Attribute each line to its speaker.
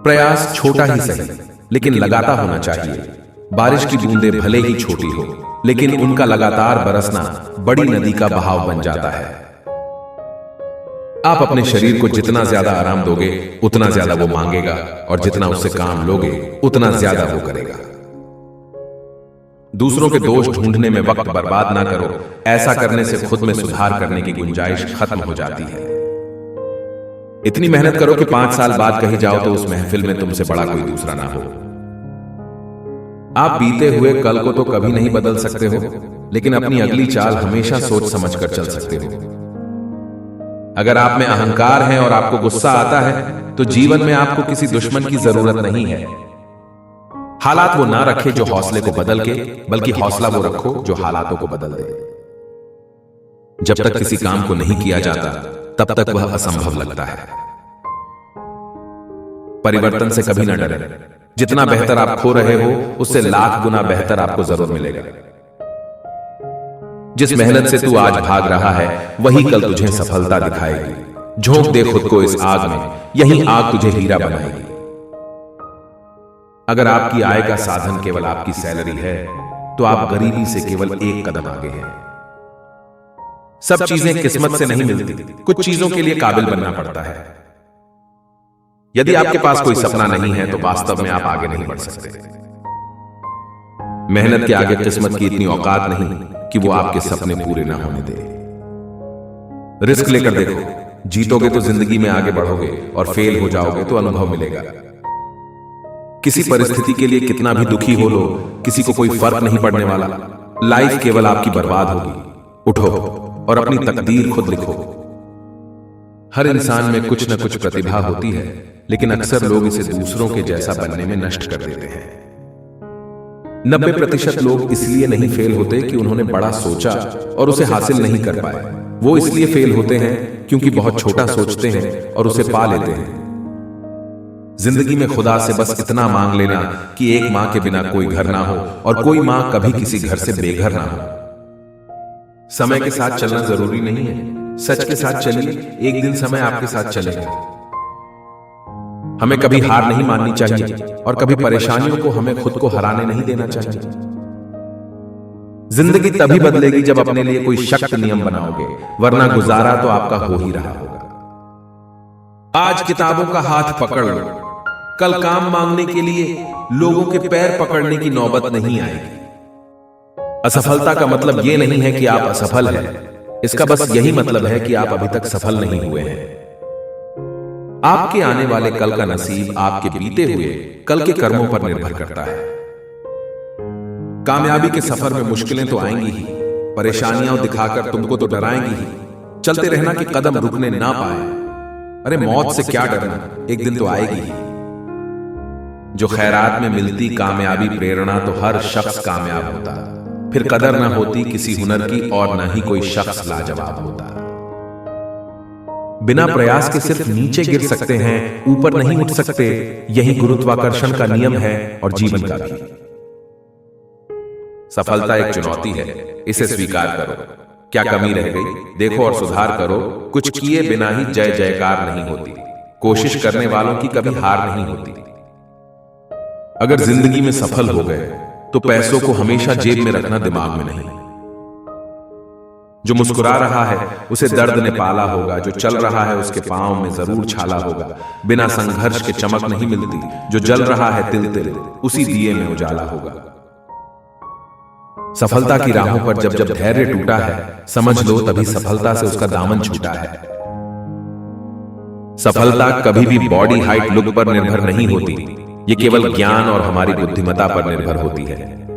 Speaker 1: प्रयास छोटा ही सही, लेकिन लगातार होना चाहिए। बारिश की बूंदें भले ही छोटी हो, लेकिन उनका लगातार बरसना बड़ी नदी का बहाव बन जाता है। आप अपने शरीर को जितना ज्यादा आराम दोगे, उतना ज्यादा वो मांगेगा, और जितना उससे काम लोगे, उतना ज्यादा वो करेगा। दूसरों के दोष ढूंढने में वक्त बर्बाद ना करो। ऐसा करने से खुद में सुधार करने की गुंजाइश खत्म हो जाती है। इतनी मेहनत करो कि 5 साल बाद कहीं जाओ तो उस महफिल में तुमसे बड़ा कोई दूसरा ना हो। आप बीते हुए कल को तो कभी नहीं बदल सकते हो, लेकिन अपनी अगली चाल हमेशा सोच समझ कर चल सकते हो। अगर आप में अहंकार है और आपको गुस्सा आता है, तो जीवन में आपको किसी दुश्मन की जरूरत नहीं है। हालात वो ना रखे जो हौसले को बदल के, बल्कि हौसला वो रखो जो हालातों को बदल दे। जब तक किसी काम को नहीं किया जाता, तब तक वह असंभव लगता है। परिवर्तन से कभी ना डरे। जितना बेहतर आप खो रहे हो, उससे लाख गुना बेहतर आपको जरूर मिलेगा। जिस मेहनत से तू आज भाग रहा है, वही कल तुझे सफलता दिखाएगी। झोंक दे खुद को इस आग में, यही आग तुझे हीरा बनाएगी। अगर आपकी आय का साधन केवल आपकी सैलरी है, तो आप गरीबी से केवल एक कदम आगे हैं। सब चीजें किस्मत से नहीं मिलती, कुछ चीजों के लिए काबिल बनना पड़ता है। यदि आपके पास कोई सपना नहीं है, तो वास्तव में आप आगे नहीं बढ़ सकते। मेहनत के आगे किस्मत की इतनी औकात नहीं कि वो आपके सपने पूरे ना होने दे। रिस्क लेकर देखो, जीतोगे तो जिंदगी में आगे बढ़ोगे, और फेल हो जाओगे तो अनुभव मिलेगा। किसी परिस्थिति के लिए कितना भी दुखी हो लो, किसी को कोई फर्क नहीं पड़ने वाला। लाइफ केवल आपकी बर्बाद होगी। उठो और अपनी तकदीर खुद लिखो। हर इंसान में कुछ न कुछ प्रतिभा होती है, लेकिन अक्सर लोग इसे दूसरों के जैसा बनने में नष्ट कर देते हैं। 90% लोग इसलिए नहीं फेल होते कि उन्होंने बड़ा सोचा और उसे हासिल नहीं कर पाए। वो इसलिए फेल होते हैं क्योंकि बहुत छोटा सोचते हैं और उसे पा लेते हैं। जिंदगी में खुदा से बस इतना मांग लेना कि एक मां के बिना कोई घर ना हो, और कोई मां कभी किसी घर से बेघर ना हो। समय के साथ चलना जरूरी नहीं है। सच के साथ चलिए, एक दिन समय आपके साथ चलेगा। हमें कभी हार नहीं माननी चाहिए, और कभी परेशानियों को हमें खुद को हराने नहीं देना चाहिए। जिंदगी तभी बदलेगी जब अपने लिए कोई सख्त नियम बनाओगे, वरना गुजारा तो आपका हो ही रहा होगा। आज किताबों का हाथ पकड़ लो, कल काम मांगने के लिए लोगों के पैर पकड़ने की नौबत नहीं आएगी। असफलता का मतलब यह नहीं है कि आप असफल हैं, इसका बस यही मतलब है कि आप अभी तक सफल नहीं हुए हैं। आपके आने वाले कल का नसीब आपके बीते हुए कल के कर्मों पर निर्भर करता है। कामयाबी के सफर में मुश्किलें तो आएंगी ही, परेशानियां दिखाकर तुमको तो डराएंगी ही। चलते रहना कि कदम रुकने ना पाए। अरे मौत से क्या डरना, एक दिन तो आएगी ही। जो खैरात में मिलती कामयाबी प्रेरणा, तो हर शख्स कामयाब होता। फिर कदर ना होती किसी हुनर की, और ना ही कोई शख्स लाजवाब होता। बिना प्रयास के सिर्फ नीचे गिर सकते हैं, ऊपर नहीं उठ सकते। यही गुरुत्वाकर्षण का नियम है, और जीवन का भी। सफलता एक चुनौती है, इसे स्वीकार करो। क्या कमी रह गई, देखो और सुधार करो। कुछ किए बिना ही जय जयकार नहीं होती। कोशिश करने वालों की कभी हार नहीं होती। अगर जिंदगी में सफल हो गए, तो पैसों को हमेशा जेब में रखना, दिमाग में नहीं। जो मुस्कुरा रहा है उसे दर्द ने पाला होगा, जो चल रहा है उसके पांव में जरूर छाला होगा। बिना संघर्ष के चमक नहीं मिलती, जो जल रहा है तिल तिल, उसी दिए में उजाला होगा। सफलता की राहों पर जब जब धैर्य टूटा है, समझ लो तभी सफलता से उसका दामन छूटा है। सफलता कभी भी बॉडी हाइट लुक पर निर्भर नहीं होती, ये केवल ज्ञान और हमारी बुद्धिमत्ता पर निर्भर होती है।